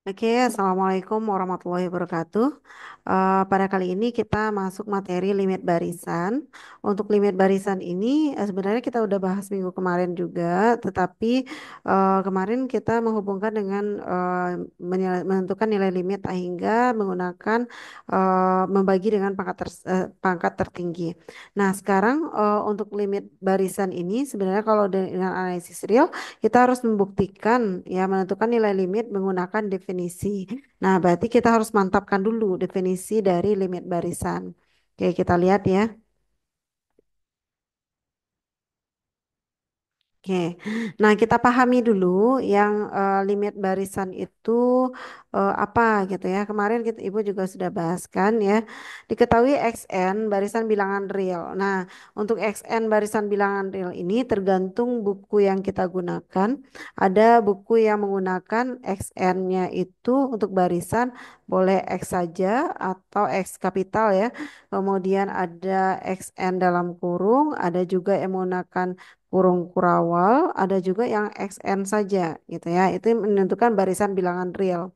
Oke, Assalamualaikum warahmatullahi wabarakatuh. Pada kali ini kita masuk materi limit barisan. Untuk limit barisan ini sebenarnya kita udah bahas minggu kemarin juga, tetapi kemarin kita menghubungkan dengan menentukan nilai limit hingga menggunakan membagi dengan pangkat tertinggi. Nah, sekarang untuk limit barisan ini sebenarnya kalau dengan analisis real kita harus membuktikan ya menentukan nilai limit menggunakan definisi. Nah, berarti kita harus mantapkan dulu definisi dari limit barisan. Oke, kita lihat ya. Oke, nah kita pahami dulu yang limit barisan itu apa gitu ya. Kemarin Ibu juga sudah bahas kan ya. Diketahui XN barisan bilangan real. Nah, untuk XN barisan bilangan real ini tergantung buku yang kita gunakan. Ada buku yang menggunakan XN-nya itu untuk barisan boleh X saja atau X kapital ya. Kemudian ada XN dalam kurung, ada juga yang menggunakan kurung kurawal, ada juga yang XN saja gitu ya. Itu menentukan barisan bilangan real.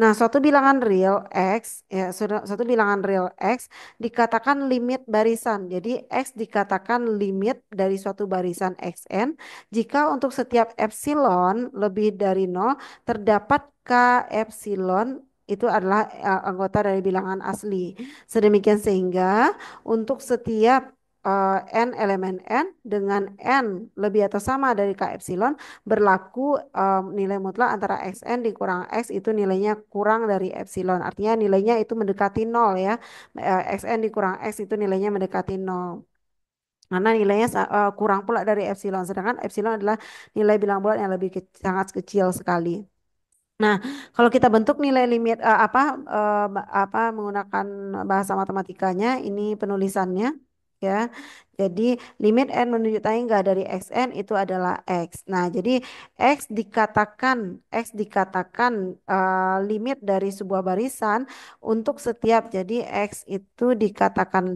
Nah, suatu bilangan real X, ya, suatu bilangan real X dikatakan limit barisan. Jadi, X dikatakan limit dari suatu barisan XN jika untuk setiap epsilon lebih dari nol terdapat K epsilon itu adalah anggota dari bilangan asli. Sedemikian sehingga untuk setiap n elemen n dengan n lebih atau sama dari K epsilon berlaku nilai mutlak antara xn dikurang x itu nilainya kurang dari epsilon. Artinya nilainya itu mendekati nol ya. Xn dikurang x itu nilainya mendekati nol. Karena nilainya kurang pula dari epsilon. Sedangkan epsilon adalah nilai bilang bulat yang sangat kecil sekali. Nah, kalau kita bentuk nilai limit apa menggunakan bahasa matematikanya, ini penulisannya ya. Jadi limit n menuju tangga dari xn itu adalah x. Nah, jadi x dikatakan limit dari sebuah barisan untuk setiap jadi x itu dikatakan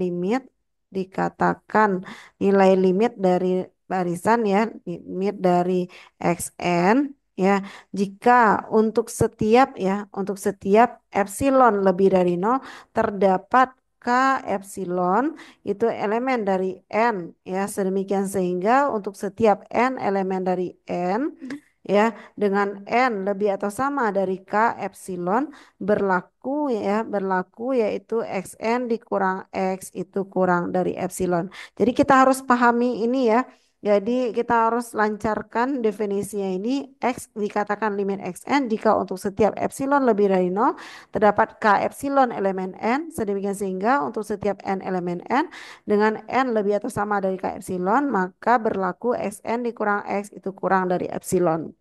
nilai limit dari barisan ya, limit dari xn ya jika untuk setiap epsilon lebih dari nol terdapat K epsilon itu elemen dari n ya sedemikian sehingga untuk setiap n elemen dari n ya dengan n lebih atau sama dari K epsilon berlaku yaitu xn dikurang x itu kurang dari epsilon. Jadi kita harus pahami ini ya. Jadi kita harus lancarkan definisinya ini. X dikatakan limit xn jika untuk setiap epsilon lebih dari nol terdapat k epsilon elemen n sedemikian sehingga untuk setiap n elemen n dengan n lebih atau sama dari k epsilon maka berlaku xn dikurang x itu kurang dari epsilon.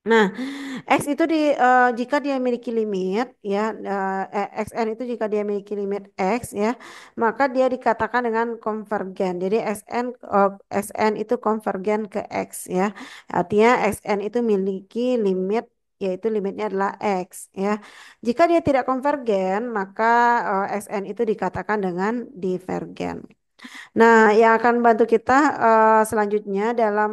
Nah, X itu jika dia memiliki limit ya XN itu jika dia memiliki limit X ya, maka dia dikatakan dengan konvergen. Jadi XN itu konvergen ke X ya. Artinya XN itu memiliki limit yaitu limitnya adalah X ya. Jika dia tidak konvergen, maka XN itu dikatakan dengan divergen. Nah, yang akan bantu kita selanjutnya dalam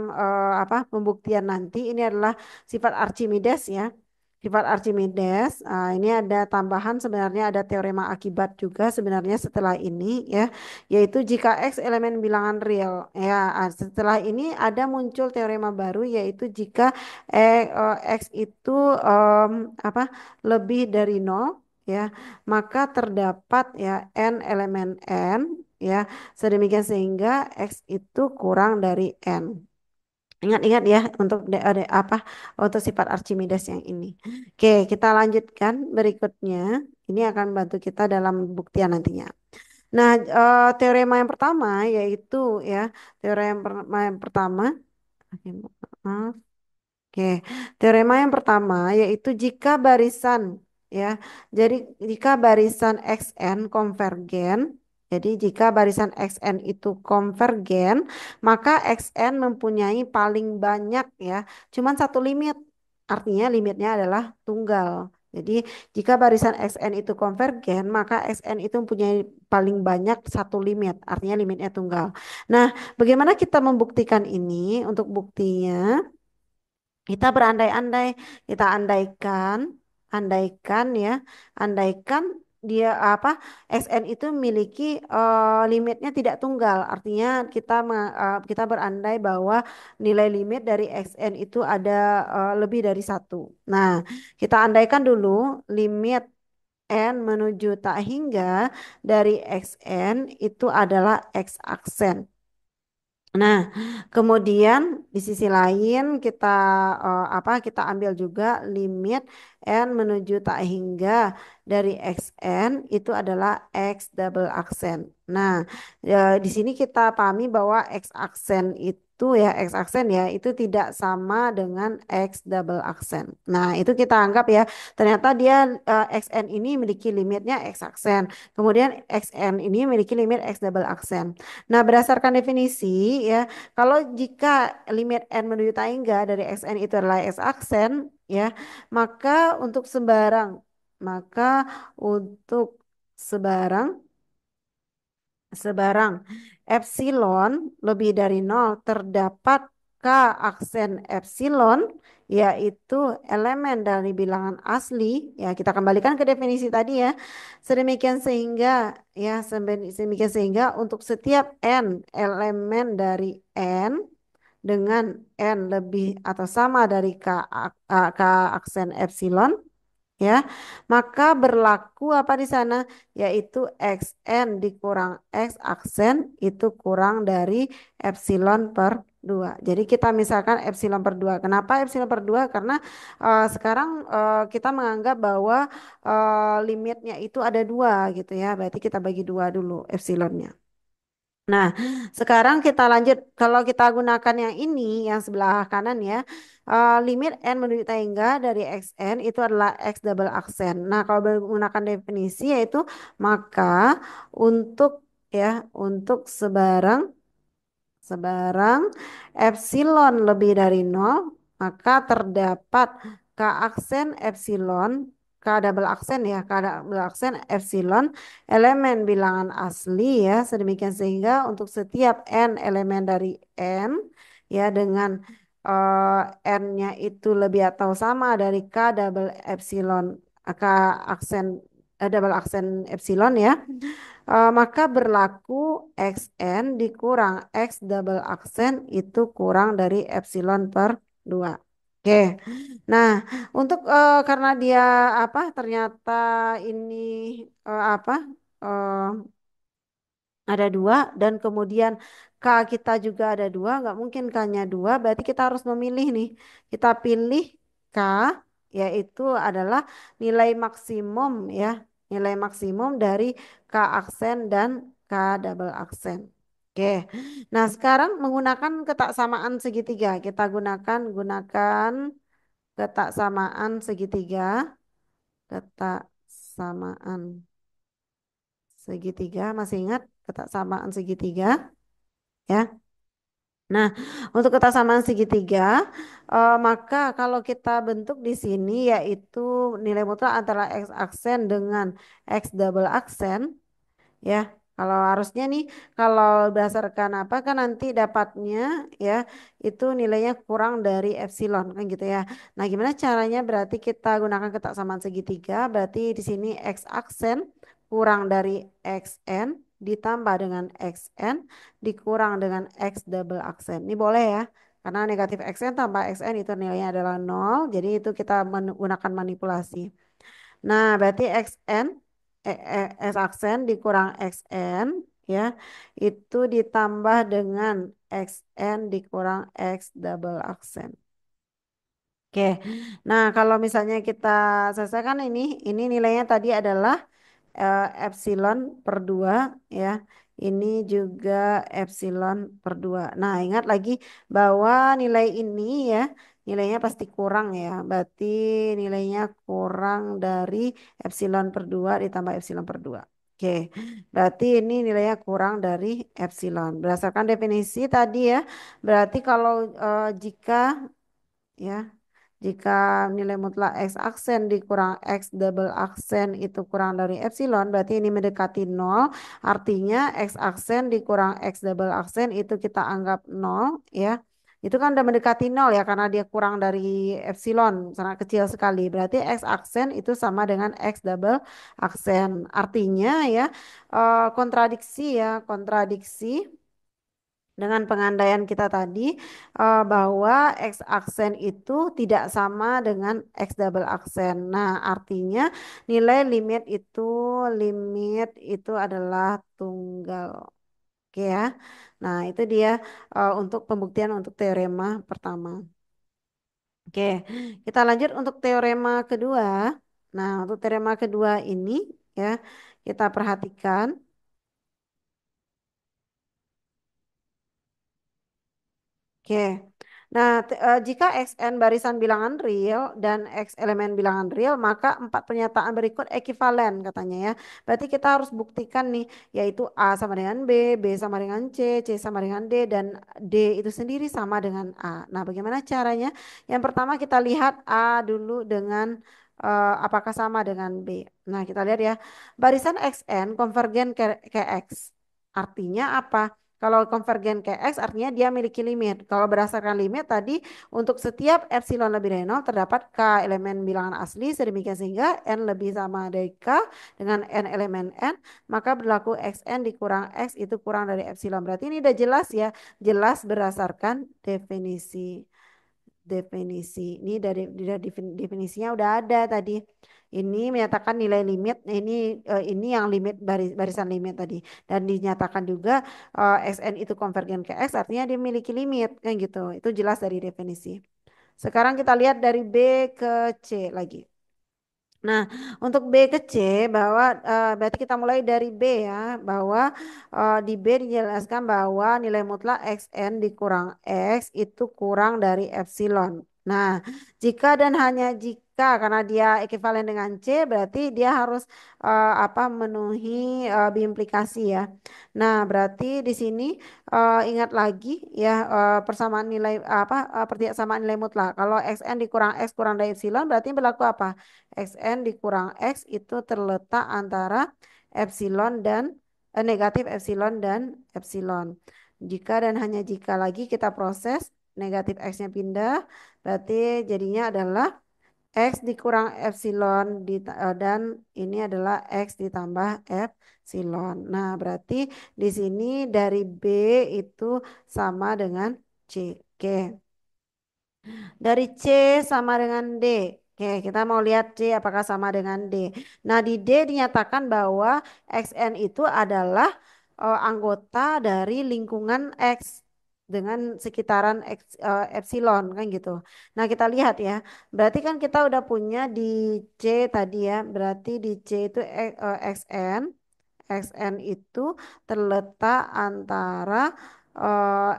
pembuktian nanti ini adalah sifat Archimedes ya. Sifat Archimedes, ini ada tambahan sebenarnya ada teorema akibat juga sebenarnya setelah ini ya, yaitu jika X elemen bilangan real ya. Setelah ini ada muncul teorema baru yaitu jika X itu em, apa lebih dari nol ya, maka terdapat ya n elemen n ya. Sedemikian sehingga X itu kurang dari N. Ingat-ingat ya untuk sifat Archimedes yang ini. Oke, kita lanjutkan berikutnya. Ini akan bantu kita dalam buktian nantinya. Nah, teorema yang pertama yaitu ya, teorema yang pertama. Oke, maaf. Oke, teorema yang pertama yaitu jika barisan ya, jadi jika barisan XN konvergen, jadi jika barisan XN itu konvergen, maka XN mempunyai paling banyak ya, cuman satu limit. Artinya limitnya adalah tunggal. Jadi jika barisan XN itu konvergen, maka XN itu mempunyai paling banyak satu limit. Artinya limitnya tunggal. Nah, bagaimana kita membuktikan ini? Untuk buktinya kita berandai-andai, kita andaikan. andaikan ya, andaikan dia apa XN itu memiliki limitnya tidak tunggal. Artinya kita berandai bahwa nilai limit dari XN itu ada lebih dari satu. Nah, kita andaikan dulu limit N menuju tak hingga dari XN itu adalah X aksen. Nah, kemudian di sisi lain kita ambil juga limit n menuju tak hingga dari xn itu adalah x double aksen. Nah, di sini kita pahami bahwa x aksen itu tidak sama dengan x double aksen. Nah, itu kita anggap ya, ternyata dia xn ini memiliki limitnya x aksen. Kemudian xn ini memiliki limit x double aksen. Nah, berdasarkan definisi ya, kalau jika limit n menuju tangga dari xn itu adalah x aksen ya, maka untuk sembarang maka untuk sebarang sebarang epsilon lebih dari nol terdapat k aksen epsilon yaitu elemen dari bilangan asli ya kita kembalikan ke definisi tadi ya sedemikian sehingga untuk setiap n elemen dari n dengan n lebih atau sama dari k aksen epsilon ya, maka berlaku apa di sana? Yaitu xn dikurang x aksen itu kurang dari epsilon per 2. Jadi kita misalkan epsilon per 2. Kenapa epsilon per 2? Karena sekarang kita menganggap bahwa limitnya itu ada dua gitu ya. Berarti kita bagi dua dulu epsilonnya. Nah, sekarang kita lanjut. Kalau kita gunakan yang ini, yang sebelah kanan ya, limit n menuju tangga dari xn itu adalah x double aksen. Nah, kalau menggunakan definisi yaitu maka untuk untuk sebarang epsilon lebih dari nol, maka terdapat k aksen epsilon, k double aksen ya, k double aksen epsilon elemen bilangan asli ya, sedemikian sehingga untuk setiap n elemen dari n ya dengan n-nya itu lebih atau sama dari k double epsilon, k aksen double aksen epsilon ya. Maka berlaku xn dikurang x double aksen itu kurang dari epsilon per 2. Oke. Nah, untuk karena dia ternyata ini apa eh, ada dua dan kemudian K kita juga ada dua, nggak mungkin K-nya dua, berarti kita harus memilih nih. Kita pilih K, yaitu adalah nilai maksimum ya, nilai maksimum dari K aksen dan K double aksen. Oke, nah sekarang menggunakan ketaksamaan segitiga, kita gunakan ketaksamaan segitiga, ketaksamaan segitiga, masih ingat ketaksamaan segitiga? Ya. Nah, untuk kesamaan segitiga, maka kalau kita bentuk di sini yaitu nilai mutlak antara x aksen dengan x double aksen, ya. Kalau harusnya nih, kalau berdasarkan apa kan nanti dapatnya ya itu nilainya kurang dari epsilon kan gitu ya. Nah, gimana caranya? Berarti kita gunakan kesamaan segitiga. Berarti di sini x aksen kurang dari xn ditambah dengan xn dikurang dengan x double aksen. Ini boleh ya. Karena negatif xn tambah xn itu nilainya adalah nol. Jadi itu kita menggunakan manipulasi. Nah, berarti XN S aksen dikurang XN ya. Itu ditambah dengan XN dikurang X double aksen. Oke. Nah, kalau misalnya kita selesaikan ini nilainya tadi adalah epsilon per 2 ya. Ini juga epsilon per 2. Nah, ingat lagi bahwa nilai ini ya, nilainya pasti kurang ya. Berarti nilainya kurang dari epsilon per 2 ditambah epsilon per 2. Oke, berarti ini nilainya kurang dari epsilon. Berdasarkan definisi tadi ya, berarti kalau jika ya jika nilai mutlak X aksen dikurang X double aksen itu kurang dari epsilon, berarti ini mendekati nol. Artinya X aksen dikurang X double aksen itu kita anggap nol ya. Itu kan udah mendekati nol ya karena dia kurang dari epsilon, sangat kecil sekali. Berarti X aksen itu sama dengan X double aksen. Artinya ya kontradiksi ya, kontradiksi dengan pengandaian kita tadi bahwa X aksen itu tidak sama dengan X double aksen. Nah, artinya nilai limit itu adalah tunggal. Oke ya. Nah, itu dia untuk pembuktian untuk teorema pertama. Oke, kita lanjut untuk teorema kedua. Nah, untuk teorema kedua ini ya, kita perhatikan. Oke. Nah, jika Xn barisan bilangan real dan X elemen bilangan real, maka empat pernyataan berikut ekivalen katanya ya. Berarti kita harus buktikan nih, yaitu A sama dengan B sama dengan C sama dengan D, dan D itu sendiri sama dengan A. Nah, bagaimana caranya? Yang pertama kita lihat A dulu dengan apakah sama dengan B. Nah, kita lihat ya. Barisan Xn konvergen ke X. Artinya apa? Kalau konvergen ke X artinya dia memiliki limit. Kalau berdasarkan limit tadi untuk setiap epsilon lebih dari 0 terdapat K elemen bilangan asli sedemikian sehingga N lebih sama dari K dengan N elemen N, maka berlaku XN dikurang X itu kurang dari epsilon. Berarti ini udah jelas ya, jelas berdasarkan definisi. Definisi definisinya udah ada tadi. Ini menyatakan nilai limit. Ini yang limit barisan limit tadi. Dan dinyatakan juga Xn itu konvergen ke X artinya dia memiliki limit kan gitu. Itu jelas dari definisi. Sekarang kita lihat dari B ke C lagi. Nah, untuk B ke C bahwa berarti kita mulai dari B ya, bahwa di B dijelaskan bahwa nilai mutlak XN dikurang X itu kurang dari epsilon. Nah, jika dan hanya jika karena dia ekivalen dengan C berarti dia harus apa memenuhi biimplikasi ya. Nah, berarti di sini ingat lagi ya persamaan nilai apa persamaan nilai mutlak. Kalau XN dikurang X kurang dari epsilon berarti berlaku apa? Xn dikurang X itu terletak antara epsilon dan negatif epsilon dan epsilon. Jika dan hanya jika lagi kita proses negatif X-nya pindah, berarti jadinya adalah X dikurang epsilon dan ini adalah X ditambah epsilon. Nah, berarti di sini dari B itu sama dengan C. Oke. Dari C sama dengan D. Oke, kita mau lihat C apakah sama dengan D. Nah, di D dinyatakan bahwa XN itu adalah anggota dari lingkungan X dengan sekitaran epsilon kan gitu. Nah, kita lihat ya. Berarti kan kita udah punya di C tadi ya. Berarti di C itu XN. XN itu terletak antara eh,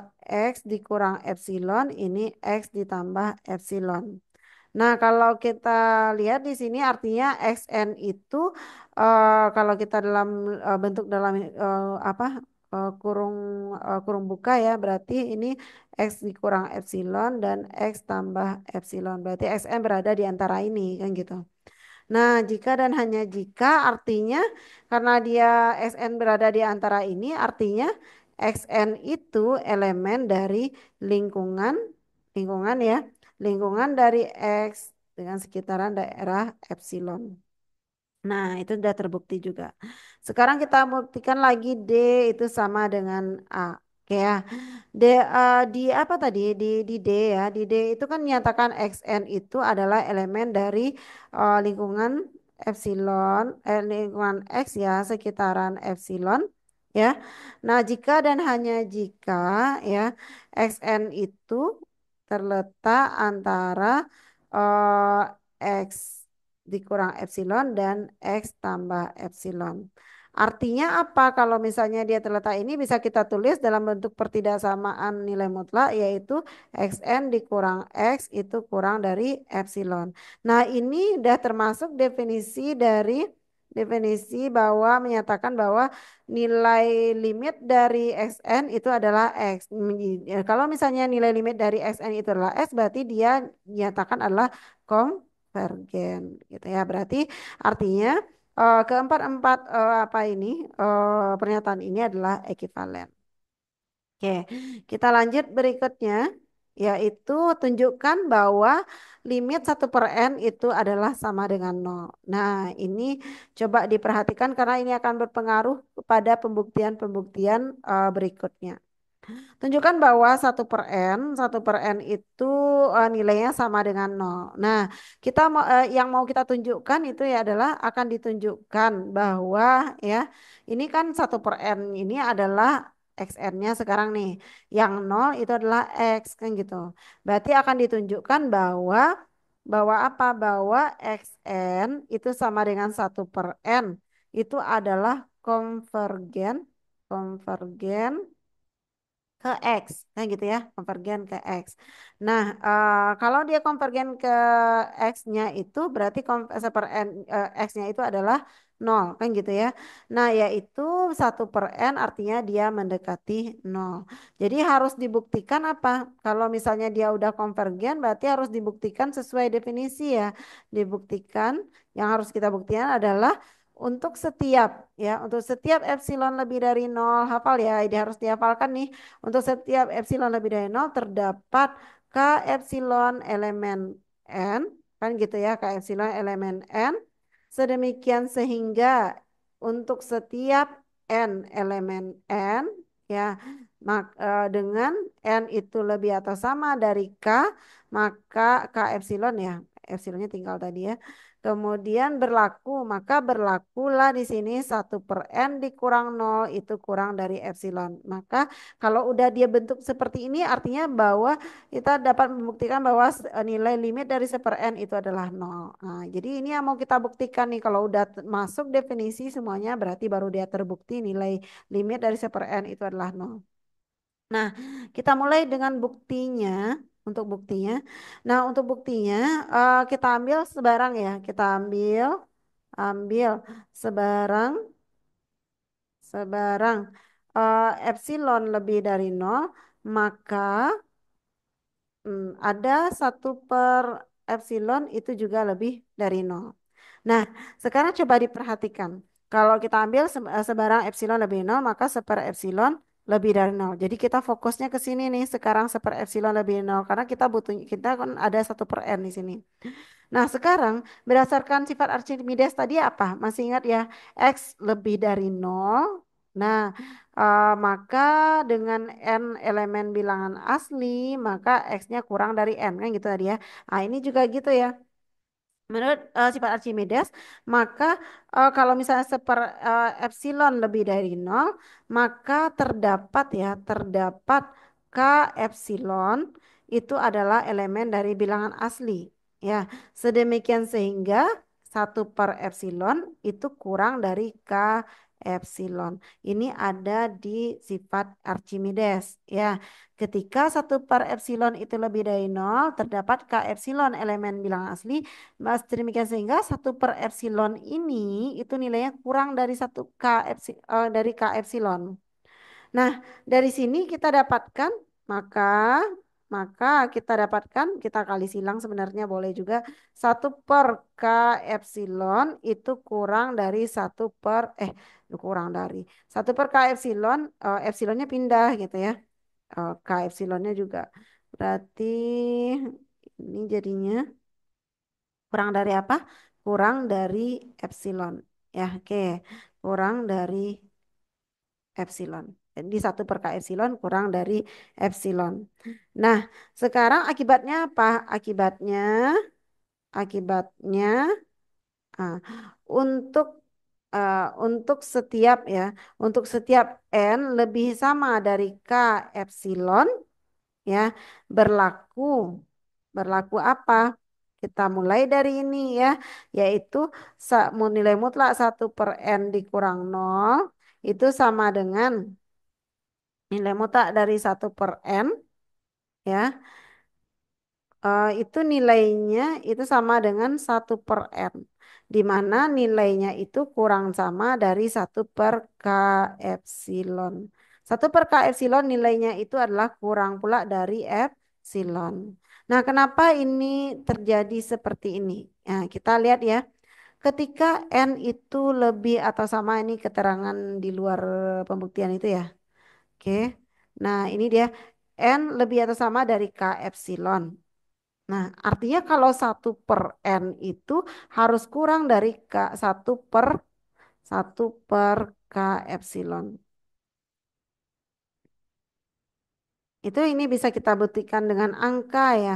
X dikurang epsilon, ini X ditambah epsilon. Nah, kalau kita lihat di sini artinya XN itu kalau kita dalam bentuk dalam apa kurung kurung buka ya, berarti ini X dikurang epsilon dan X tambah epsilon. Berarti XN berada di antara ini kan gitu. Nah, jika dan hanya jika artinya karena dia Xn berada di antara ini artinya Xn itu elemen dari lingkungan lingkungan ya, lingkungan dari X dengan sekitaran daerah epsilon. Nah, itu sudah terbukti juga. Sekarang kita buktikan lagi D itu sama dengan A. Oke ya. Di apa tadi? Di D ya. Di D itu kan menyatakan XN itu adalah elemen dari lingkungan epsilon, lingkungan X ya, sekitaran epsilon ya. Nah, jika dan hanya jika ya XN itu terletak antara eh, X dikurang epsilon dan X tambah epsilon. Artinya apa kalau misalnya dia terletak ini bisa kita tulis dalam bentuk pertidaksamaan nilai mutlak yaitu Xn dikurang X itu kurang dari epsilon. Nah ini udah termasuk definisi bahwa menyatakan bahwa nilai limit dari Xn itu adalah X. Kalau misalnya nilai limit dari Xn itu adalah X berarti dia dinyatakan adalah konvergen gitu ya. Berarti artinya keempat-empat apa ini pernyataan ini adalah ekivalen. Oke, kita lanjut berikutnya. yaitu tunjukkan bahwa limit 1/n itu adalah sama dengan nol. Nah, ini coba diperhatikan karena ini akan berpengaruh pada pembuktian-pembuktian berikutnya. Tunjukkan bahwa 1/n itu nilainya sama dengan nol. Nah, yang mau kita tunjukkan itu ya adalah akan ditunjukkan bahwa ya ini kan 1/n ini adalah xn-nya sekarang nih. Yang nol itu adalah x kan gitu. Berarti akan ditunjukkan bahwa bahwa apa? Bahwa xn itu sama dengan 1/n itu adalah konvergen ke X, nah gitu ya, konvergen ke X. Nah, kalau dia konvergen ke X-nya itu berarti X-nya itu adalah nol, kan gitu ya. Nah, yaitu 1/n artinya dia mendekati nol. Jadi harus dibuktikan apa? Kalau misalnya dia udah konvergen berarti harus dibuktikan sesuai definisi ya. Dibuktikan, yang harus kita buktikan adalah untuk setiap epsilon lebih dari nol, hafal ya, ini harus dihafalkan nih. Untuk setiap epsilon lebih dari nol terdapat K epsilon elemen N, kan gitu ya, K epsilon elemen N. Sedemikian sehingga untuk setiap N elemen N, ya, dengan N itu lebih atau sama dari K, maka K epsilon ya, epsilonnya tinggal tadi ya. Kemudian maka berlakulah di sini 1/n dikurang nol itu kurang dari epsilon. Maka kalau udah dia bentuk seperti ini artinya bahwa kita dapat membuktikan bahwa nilai limit dari 1/n itu adalah nol. Nah, jadi ini yang mau kita buktikan nih kalau udah masuk definisi semuanya berarti baru dia terbukti nilai limit dari 1/n itu adalah nol. Nah, kita mulai dengan buktinya. Untuk buktinya, nah untuk buktinya kita ambil sebarang ya. Kita ambil sebarang sebarang epsilon lebih dari nol, maka ada 1/epsilon itu juga lebih dari nol. Nah, sekarang coba diperhatikan. Kalau kita ambil sebarang epsilon lebih nol, maka 1/epsilon lebih dari nol. Jadi kita fokusnya ke sini nih. Sekarang 1/epsilon lebih dari nol karena kita kan ada 1/n di sini. Nah, sekarang berdasarkan sifat Archimedes tadi apa? Masih ingat ya? X lebih dari nol. Nah, maka dengan n elemen bilangan asli, maka X-nya kurang dari n kan gitu tadi ya. Nah, ini juga gitu ya. Menurut sifat Archimedes, maka kalau misalnya epsilon lebih dari nol, maka terdapat k epsilon itu adalah elemen dari bilangan asli. Ya, sedemikian sehingga 1/epsilon itu kurang dari k epsilon. Ini ada di sifat Archimedes. Ya, ketika 1/epsilon itu lebih dari nol, terdapat k epsilon elemen bilangan asli. Mas, demikian sehingga 1/epsilon ini itu nilainya kurang dari dari K epsilon. Nah, dari sini kita dapatkan maka maka kita kali silang sebenarnya boleh juga 1/K epsilon itu kurang dari kurang dari 1/K epsilon, epsilonnya pindah gitu ya. K epsilonnya juga berarti ini jadinya kurang dari apa? Kurang dari epsilon. Ya, oke. Kurang dari epsilon. Jadi 1/K epsilon kurang dari epsilon. Nah, sekarang akibatnya apa? Akibatnya ah, untuk untuk setiap ya, untuk setiap n lebih sama dari k epsilon ya, berlaku berlaku apa? Kita mulai dari ini ya, yaitu nilai mutlak 1/n dikurang nol itu sama dengan nilai mutlak dari 1/n ya, itu nilainya itu sama dengan 1/n, di mana nilainya itu kurang sama dari 1/k epsilon. 1/k epsilon nilainya itu adalah kurang pula dari epsilon. Nah, kenapa ini terjadi seperti ini? Nah, kita lihat ya. Ketika N itu lebih atau sama, ini keterangan di luar pembuktian itu ya. Oke. Nah, ini dia. N lebih atau sama dari K epsilon. Nah, artinya kalau 1/N itu harus kurang dari K 1/1 per K epsilon. Itu ini bisa kita buktikan dengan angka ya.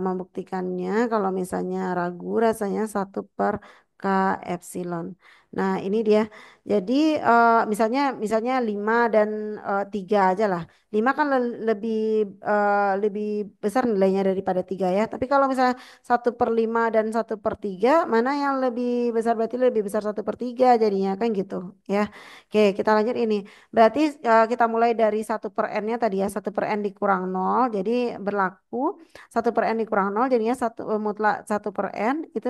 Membuktikannya kalau misalnya ragu rasanya 1/K epsilon. Nah, ini dia. Jadi misalnya misalnya 5 dan 3 aja lah. 5 kan lebih besar nilainya daripada 3 ya. Tapi kalau misalnya 1/5 dan 1/3 mana yang lebih besar, berarti lebih besar 1/3 jadinya kan gitu ya. Oke, kita lanjut ini. Berarti kita mulai dari 1/n-nya tadi ya. 1/n dikurang 0. Jadi berlaku 1/n dikurang 0 jadinya mutlak 1/n itu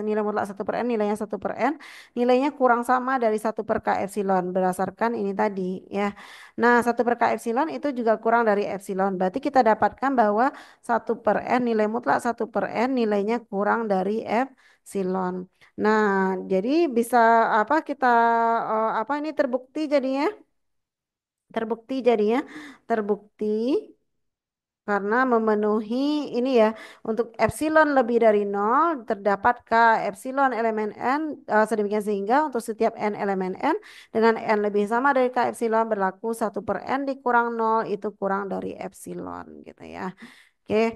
nilai mutlak 1/n nilainya 1/n nilainya kurang sama dari 1/k epsilon berdasarkan ini tadi ya. Nah 1/k epsilon itu juga kurang dari epsilon, berarti kita dapatkan bahwa 1/n nilai mutlak 1/n nilainya kurang dari epsilon. Nah jadi bisa apa kita apa ini terbukti karena memenuhi ini ya, untuk epsilon lebih dari nol terdapat K epsilon elemen N sedemikian sehingga untuk setiap N elemen N dengan N lebih sama dari K epsilon berlaku 1/n dikurang nol itu kurang dari epsilon gitu ya. Oke,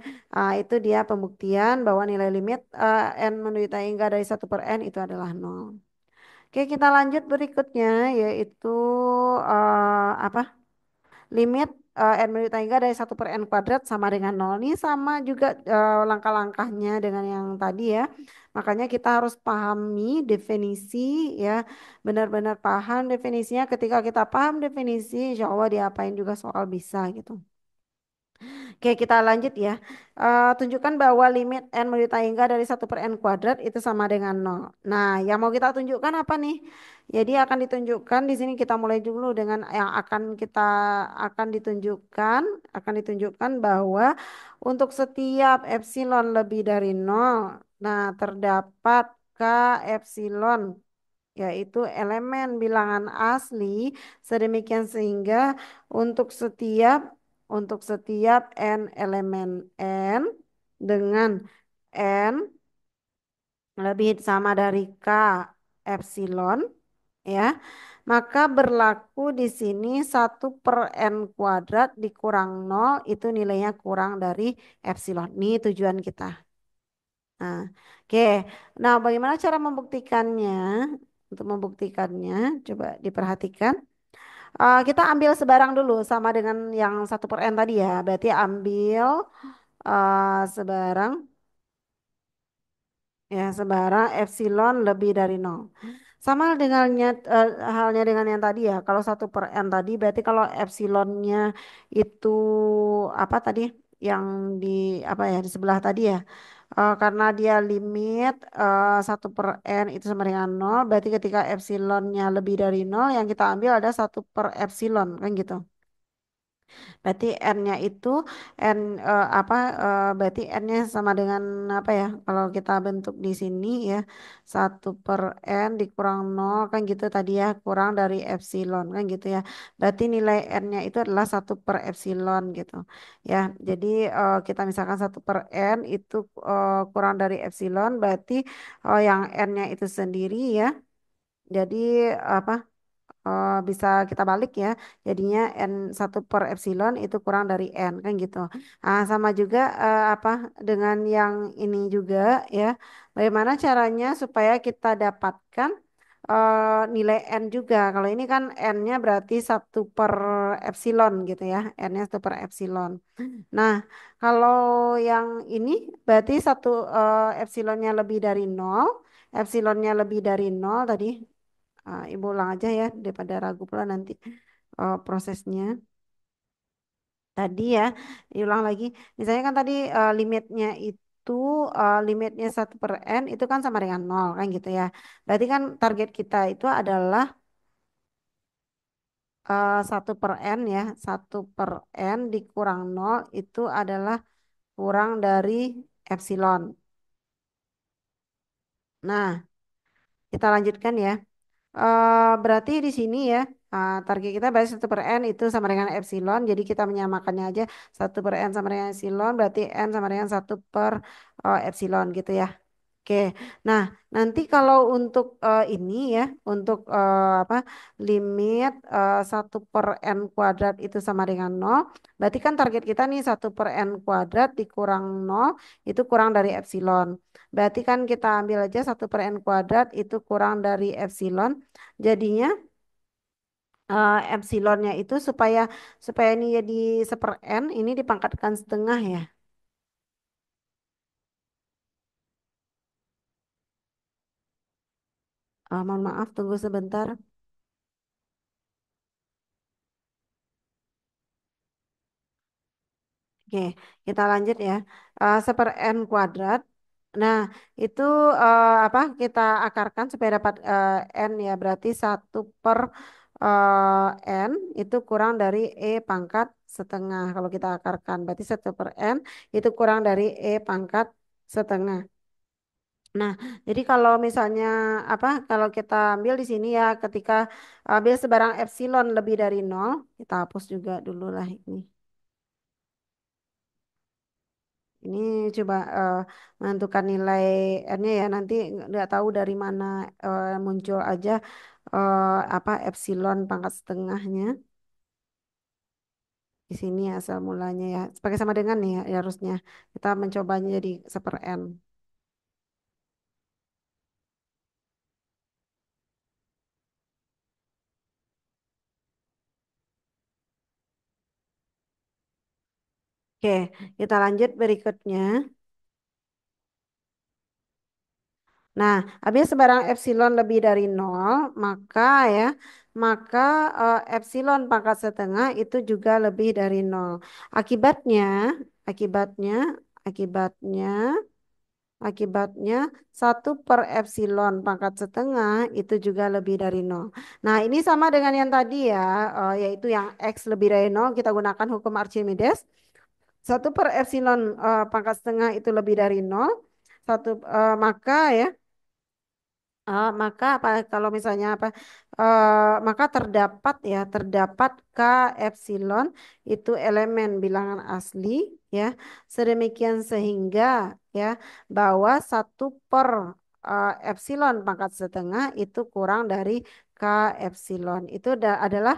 itu dia pembuktian bahwa nilai limit N menderita hingga dari 1/n itu adalah nol. Oke, kita lanjut berikutnya yaitu apa? Limit n menurut Tangga dari 1/n² sama dengan nol. Ini sama juga langkah-langkahnya dengan yang tadi ya. Makanya kita harus pahami definisi ya. Benar-benar paham definisinya. Ketika kita paham definisi, insya Allah diapain juga soal bisa gitu. Oke, kita lanjut ya. Tunjukkan bahwa limit n menjadi hingga dari 1/n² itu sama dengan nol. Nah, yang mau kita tunjukkan apa nih? Jadi akan ditunjukkan di sini kita mulai dulu dengan yang akan ditunjukkan bahwa untuk setiap epsilon lebih dari nol, nah terdapat k epsilon yaitu elemen bilangan asli sedemikian sehingga untuk setiap n elemen n dengan n lebih sama dari k epsilon ya, maka berlaku di sini 1/n² dikurang nol itu nilainya kurang dari epsilon. Ini tujuan kita. Nah, oke. Nah, bagaimana cara membuktikannya? Untuk membuktikannya, coba diperhatikan. Kita ambil sebarang dulu sama dengan yang 1/n tadi ya. Berarti ambil sebarang ya sebarang epsilon lebih dari nol. Sama dengannya halnya dengan yang tadi ya. Kalau 1/n tadi berarti kalau epsilonnya itu apa tadi yang di apa ya di sebelah tadi ya. Karena dia limit 1/n itu sama dengan nol, berarti ketika epsilonnya lebih dari nol, yang kita ambil ada 1/epsilon, kan gitu. Berarti n-nya itu n berarti n-nya sama dengan apa ya? Kalau kita bentuk di sini ya 1/n dikurang nol kan gitu tadi ya kurang dari epsilon kan gitu ya. Berarti nilai n-nya itu adalah 1/epsilon gitu ya. Jadi kita misalkan 1/n itu kurang dari epsilon berarti yang n-nya itu sendiri ya. Jadi apa? Bisa kita balik ya. Jadinya n 1/epsilon itu kurang dari n kan gitu. Sama juga apa dengan yang ini juga ya. Bagaimana caranya supaya kita dapatkan nilai n juga. Kalau ini kan n-nya berarti 1/epsilon gitu ya. N-nya 1/epsilon. Nah, kalau yang ini berarti epsilonnya lebih dari nol. Epsilonnya lebih dari nol tadi. Ibu ulang aja ya daripada ragu pula nanti prosesnya. Tadi ya, diulang lagi. Misalnya kan tadi limitnya 1/n itu kan sama dengan nol kan gitu ya. Berarti kan target kita itu adalah 1/n ya. 1/n dikurang nol itu adalah kurang dari epsilon. Nah, kita lanjutkan ya. Berarti di sini ya. Target kita berarti 1/n itu sama dengan epsilon. Jadi kita menyamakannya aja 1/n sama dengan epsilon. Berarti n sama dengan 1/epsilon gitu ya. Oke, nah nanti kalau untuk ini ya, untuk apa limit 1/n² itu sama dengan 0, berarti kan target kita nih 1/n² dikurang 0 itu kurang dari epsilon. Berarti kan kita ambil aja 1/n² itu kurang dari epsilon, jadinya epsilonnya itu supaya ini jadi 1/n, ini dipangkatkan setengah ya. Mohon maaf, tunggu sebentar. Oke, kita lanjut ya. 1/n². Nah, itu apa? Kita akarkan supaya dapat n ya. Berarti 1/n itu kurang dari e² setengah. Kalau kita akarkan, berarti 1/n itu kurang dari e² setengah. Nah, jadi kalau misalnya apa? Kalau kita ambil di sini ya, ketika ambil sebarang epsilon lebih dari 0, kita hapus juga dulu lah ini. Ini coba menentukan nilai R-nya ya. Nanti nggak tahu dari mana muncul aja apa epsilon pangkat setengahnya di sini asal mulanya ya. Sebagai sama dengan nih ya, harusnya kita mencobanya jadi 1/n. Oke, kita lanjut berikutnya. Nah, apabila sebarang epsilon lebih dari 0, maka ya, maka epsilon pangkat setengah itu juga lebih dari 0. Akibatnya, akibatnya, akibatnya, akibatnya 1/epsilon pangkat setengah itu juga lebih dari 0. Nah, ini sama dengan yang tadi ya, yaitu yang X lebih dari 0, kita gunakan hukum Archimedes. 1/epsilon pangkat setengah itu lebih dari 0. Maka ya, maka apa kalau misalnya apa maka terdapat K epsilon itu elemen bilangan asli ya, sedemikian sehingga ya bahwa 1/epsilon pangkat setengah itu kurang dari K epsilon itu adalah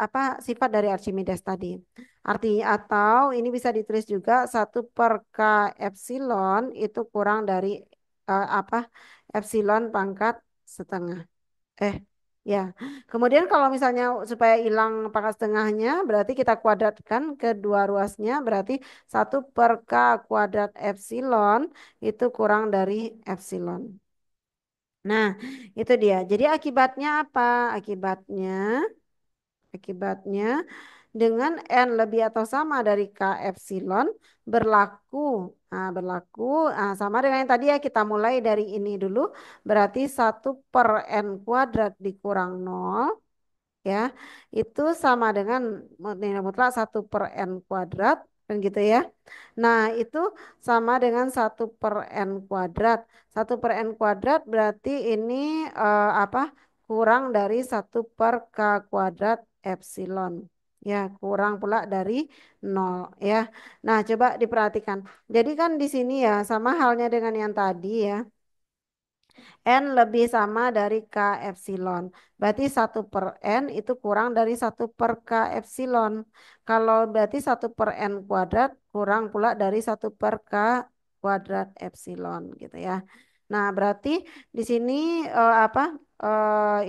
apa sifat dari Archimedes tadi. Artinya atau ini bisa ditulis juga 1/K epsilon itu kurang dari apa epsilon pangkat setengah. Eh, ya. Kemudian kalau misalnya supaya hilang pangkat setengahnya, berarti kita kuadratkan kedua ruasnya, berarti 1/K² epsilon itu kurang dari epsilon. Nah, itu dia. Jadi akibatnya apa? Akibatnya Akibatnya, dengan n lebih atau sama dari k epsilon berlaku. Sama dengan yang tadi ya, kita mulai dari ini dulu. Berarti 1/n² dikurang 0 ya. Itu sama dengan nilai mutlak 1/n², kan gitu ya. Nah, itu sama dengan 1/n². 1/n² berarti ini apa? Kurang dari 1/K² epsilon. Ya, kurang pula dari 0 ya. Nah, coba diperhatikan. Jadi kan di sini ya sama halnya dengan yang tadi ya. N lebih sama dari K epsilon. Berarti 1/n itu kurang dari 1/K epsilon. Kalau berarti 1/n² kurang pula dari 1/K² epsilon gitu ya. Nah, berarti di sini apa?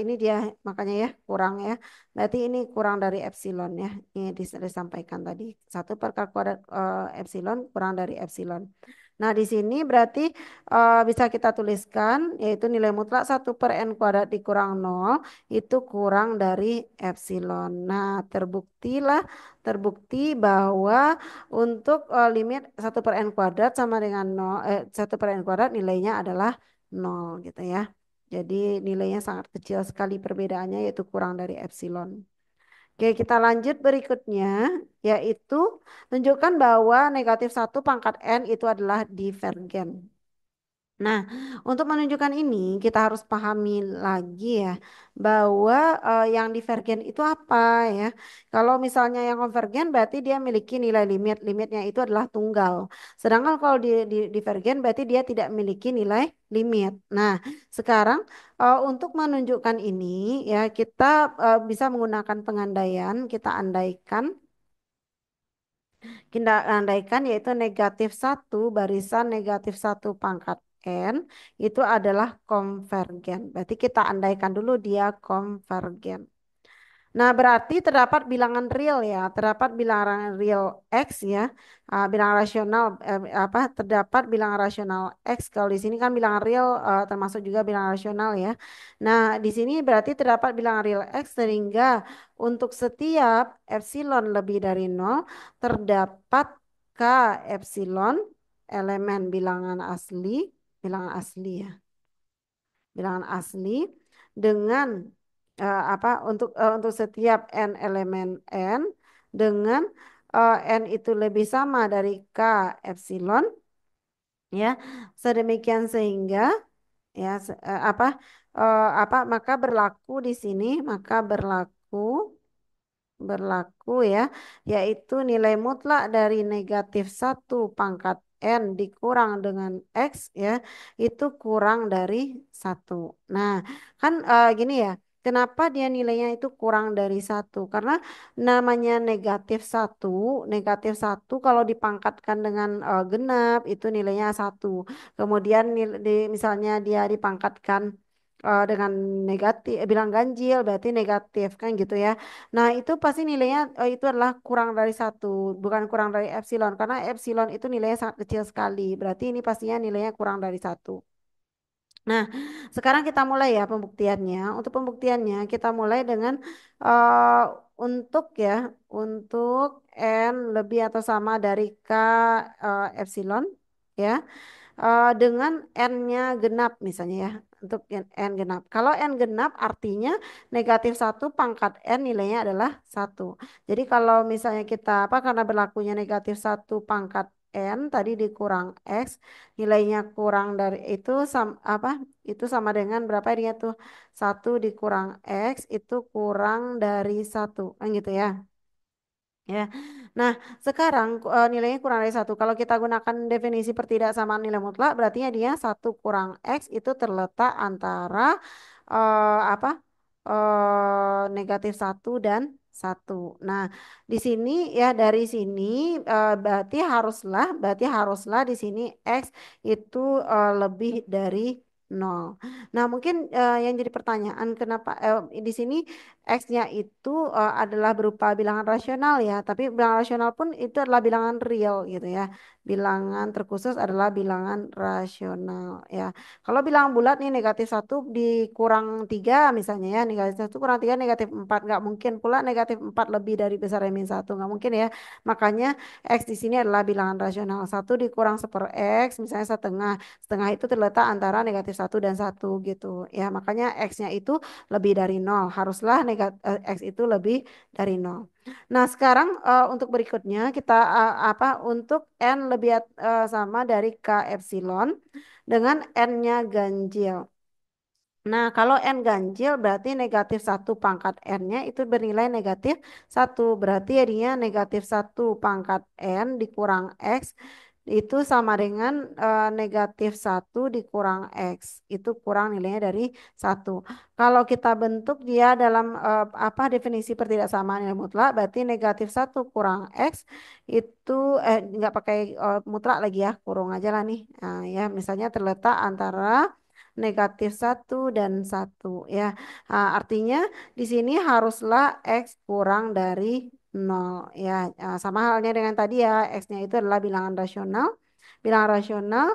Ini dia makanya ya kurang ya. Berarti ini kurang dari epsilon ya. Ini disampaikan tadi. 1/K² epsilon kurang dari epsilon. Nah, di sini berarti bisa kita tuliskan yaitu nilai mutlak 1/n² dikurang 0 itu kurang dari epsilon. Nah, terbukti bahwa untuk limit 1/n² sama dengan 0, 1/n² nilainya adalah 0 gitu ya. Jadi nilainya sangat kecil sekali perbedaannya yaitu kurang dari epsilon. Oke, kita lanjut berikutnya, yaitu tunjukkan bahwa -1 pangkat n itu adalah divergen. Nah, untuk menunjukkan ini kita harus pahami lagi ya bahwa yang divergen itu apa ya. Kalau misalnya yang konvergen berarti dia memiliki nilai limit, limitnya itu adalah tunggal. Sedangkan kalau divergen berarti dia tidak memiliki nilai limit. Nah, sekarang untuk menunjukkan ini ya kita bisa menggunakan pengandaian, kita andaikan kita andaikan yaitu negatif satu barisan negatif satu pangkat N itu adalah konvergen. Berarti kita andaikan dulu dia konvergen. Nah, berarti terdapat bilangan real ya, terdapat bilangan real X ya, bilangan rasional terdapat bilangan rasional X. Kalau di sini kan bilangan real termasuk juga bilangan rasional ya. Nah, di sini berarti terdapat bilangan real X sehingga untuk setiap epsilon lebih dari nol terdapat K epsilon elemen bilangan asli ya, bilangan asli dengan untuk setiap n elemen n dengan n itu lebih sama dari k epsilon ya sedemikian sehingga ya maka berlaku di sini maka berlaku ya, yaitu nilai mutlak dari negatif satu pangkat N dikurang dengan X ya, itu kurang dari satu. Nah, kan gini ya, kenapa dia nilainya itu kurang dari satu? Karena namanya negatif satu kalau dipangkatkan dengan genap itu nilainya satu. Kemudian misalnya dia dipangkatkan dengan negatif, bilang ganjil berarti negatif kan gitu ya. Nah, itu pasti nilainya itu adalah kurang dari satu, bukan kurang dari epsilon, karena epsilon itu nilainya sangat kecil sekali. Berarti ini pastinya nilainya kurang dari satu. Nah, sekarang kita mulai ya pembuktiannya. Untuk pembuktiannya kita mulai dengan eh, untuk ya, untuk n lebih atau sama dari k epsilon ya dengan n-nya genap misalnya ya untuk n genap. Kalau n genap artinya negatif satu pangkat n nilainya adalah satu. Jadi kalau misalnya kita apa karena berlakunya negatif satu pangkat n tadi dikurang x nilainya kurang dari itu itu sama dengan berapa dia tuh satu dikurang x itu kurang dari satu kan gitu ya. Ya, nah sekarang nilainya kurang dari satu. Kalau kita gunakan definisi pertidaksamaan nilai mutlak, berarti ya dia satu kurang x itu terletak antara eh, apa negatif satu dan satu. Nah, di sini ya dari sini berarti haruslah di sini x itu lebih dari nol. Nah, mungkin yang jadi pertanyaan kenapa di sini X-nya itu adalah berupa bilangan rasional ya, tapi bilangan rasional pun itu adalah bilangan real gitu ya. Bilangan terkhusus adalah bilangan rasional ya. Kalau bilangan bulat nih negatif satu dikurang 3 misalnya ya, negatif satu kurang 3 negatif 4 nggak mungkin pula negatif 4 lebih dari besar dari min 1 nggak mungkin ya. Makanya X di sini adalah bilangan rasional. Satu dikurang seper X misalnya setengah. Setengah itu terletak antara negatif satu dan satu gitu ya. Makanya X-nya itu lebih dari nol. Haruslah X itu lebih dari nol. Nah, sekarang untuk berikutnya kita untuk N lebih sama dari K epsilon dengan N-nya ganjil. Nah, kalau N ganjil berarti negatif satu pangkat N-nya itu bernilai negatif satu. Berarti jadinya negatif satu pangkat N dikurang X itu sama dengan negatif satu dikurang X. Itu kurang nilainya dari satu. Kalau kita bentuk dia dalam definisi pertidaksamaan nilai mutlak berarti negatif satu kurang X itu nggak pakai mutlak lagi ya, kurung aja lah nih. Nah, ya, misalnya terletak antara negatif satu dan satu ya. Artinya di sini haruslah X kurang dari nol ya. Sama halnya dengan tadi ya, X-nya itu adalah bilangan rasional. Bilangan rasional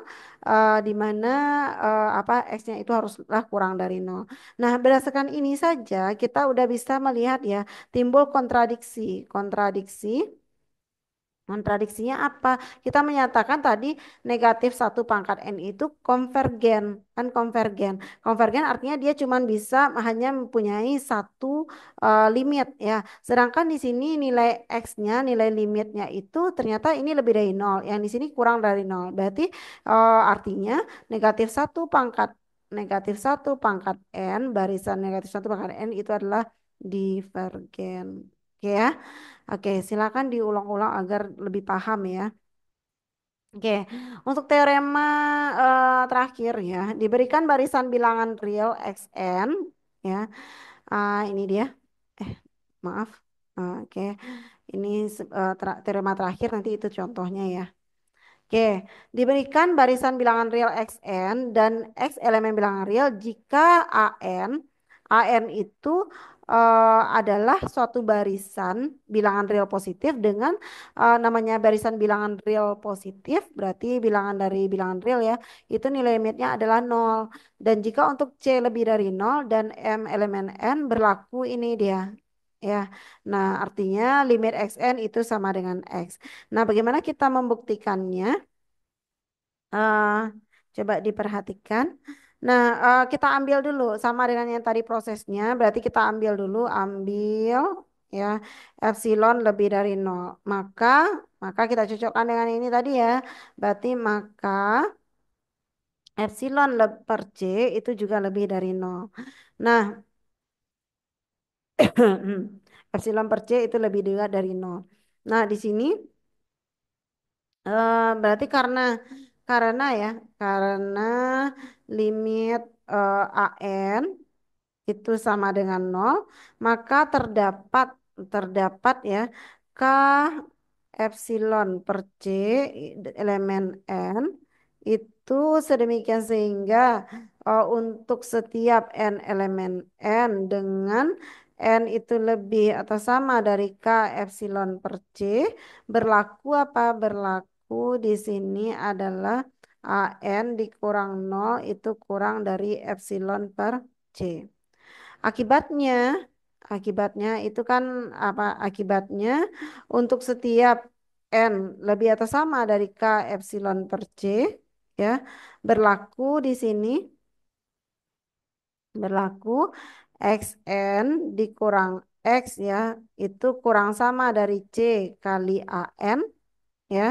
di mana X-nya itu haruslah kurang dari nol. Nah, berdasarkan ini saja kita udah bisa melihat ya, timbul kontradiksi. Kontradiksi Kontradiksinya apa? Kita menyatakan tadi negatif satu pangkat N itu konvergen. Kan konvergen. Konvergen artinya dia cuma bisa hanya mempunyai satu limit ya. Sedangkan di sini nilai X-nya, nilai limitnya itu ternyata ini lebih dari nol. Yang di sini kurang dari nol. Berarti artinya negatif satu pangkat N, barisan negatif satu pangkat N itu adalah divergen. Oke ya. Oke, silakan diulang-ulang agar lebih paham ya. Oke, untuk teorema terakhir ya, diberikan barisan bilangan real Xn ya. Ini dia. Eh, maaf. Oke, ini teorema terakhir nanti itu contohnya ya. Oke, diberikan barisan bilangan real Xn dan X elemen bilangan real jika AN itu adalah suatu barisan bilangan real positif dengan namanya barisan bilangan real positif, berarti bilangan dari bilangan real ya, itu nilai limitnya adalah nol. Dan jika untuk C lebih dari nol dan M elemen N berlaku ini dia. Ya, nah artinya limit Xn itu sama dengan X. Nah, bagaimana kita membuktikannya? Eh, Coba diperhatikan. Nah, kita ambil dulu sama dengan yang tadi prosesnya. Berarti kita ambil dulu, ambil ya epsilon lebih dari nol. Maka kita cocokkan dengan ini tadi ya. Berarti maka epsilon per C itu juga lebih dari nol. Nah, epsilon per C itu lebih juga dari nol. Nah, di sini berarti karena ya, karena limit AN itu sama dengan nol, maka terdapat ya K epsilon per C elemen N itu sedemikian sehingga untuk setiap N elemen N dengan N itu lebih atau sama dari K epsilon per C berlaku apa? Berlaku di sini adalah AN dikurang nol itu kurang dari epsilon per C. Akibatnya, akibatnya itu kan apa? Akibatnya untuk setiap N lebih atau sama dari K epsilon per C ya, berlaku di sini berlaku XN dikurang X ya, itu kurang sama dari C kali AN ya.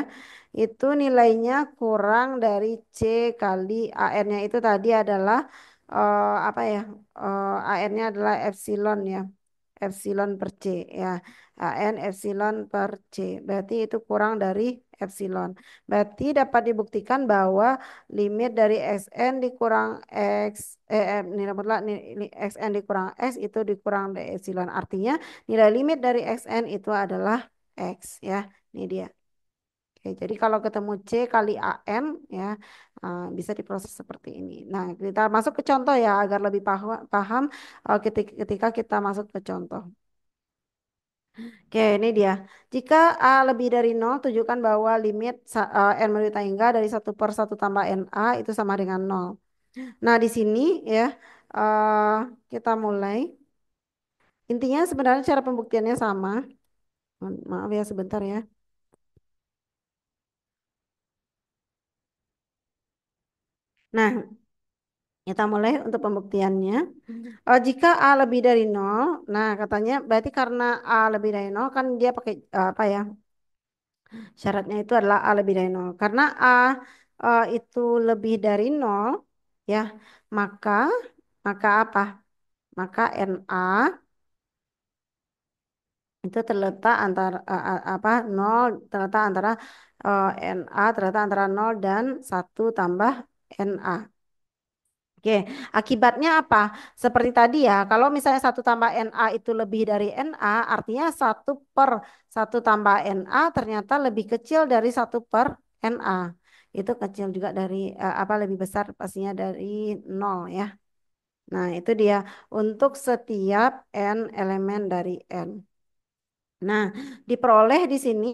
Itu nilainya kurang dari C kali AN-nya itu tadi adalah apa ya? AN-nya adalah epsilon ya. Epsilon per C ya. AN epsilon per C. Berarti itu kurang dari epsilon. Berarti dapat dibuktikan bahwa limit dari Xn dikurang nilai mutlak Xn dikurang X itu dikurang dari epsilon. Artinya nilai limit dari Xn itu adalah X ya. Ini dia. Oke, jadi kalau ketemu C kali AM ya bisa diproses seperti ini. Nah, kita masuk ke contoh ya agar lebih paham, ketika kita masuk ke contoh. Oke, ini dia. Jika A lebih dari nol, tunjukkan bahwa limit N menuju tangga dari satu per satu tambah NA itu sama dengan nol. Nah, di sini ya eh, kita mulai. Intinya sebenarnya cara pembuktiannya sama. Maaf ya sebentar ya. Nah, kita mulai untuk pembuktiannya. Jika A lebih dari nol, nah katanya berarti karena A lebih dari nol kan dia pakai apa ya? Syaratnya itu adalah A lebih dari nol. Karena A itu lebih dari nol, ya, maka maka apa? Maka NA itu terletak antara apa? Nol terletak antara NA terletak antara nol dan satu tambah NA. Oke, akibatnya apa? Seperti tadi ya, kalau misalnya satu tambah NA itu lebih dari NA, artinya satu per satu tambah NA ternyata lebih kecil dari satu per NA. Itu kecil juga dari apa lebih besar pastinya dari nol ya. Nah, itu dia untuk setiap N elemen dari N. Nah, diperoleh di sini